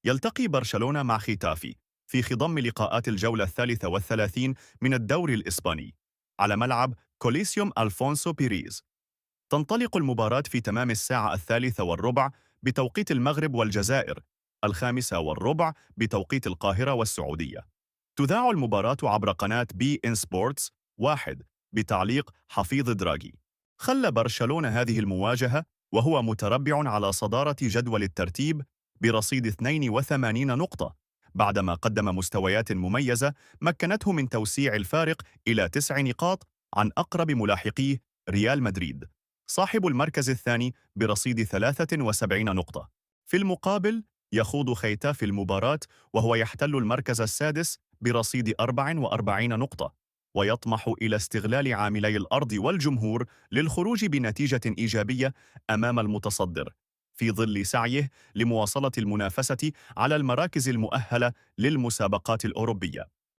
يلتقي برشلونة مع ختافي في خضم لقاءات الجولة 33 من الدوري الإسباني على ملعب كوليسيوم ألفونسو بيريز. تنطلق المباراة في تمام الساعة 1:03 بتوقيت المغرب والجزائر، 5:15 بتوقيت القاهرة والسعودية. تذاع المباراة عبر قناة بي إن سبورتس 1 بتعليق حفيظ دراغي. خلى برشلونة هذه المواجهة وهو متربع على صدارة جدول الترتيب برصيد 82 نقطة، بعدما قدم مستويات مميزة مكنته من توسيع الفارق إلى 9 نقاط عن أقرب ملاحقيه ريال مدريد صاحب المركز الثاني برصيد 73 نقطة. في المقابل يخوض ختاف المباراة وهو يحتل المركز السادس برصيد 44 نقطة، ويطمح إلى استغلال عاملي الأرض والجمهور للخروج بنتيجة إيجابية أمام المتصدر، في ظل سعيه لمواصلة المنافسة على المراكز المؤهلة للمسابقات الأوروبية.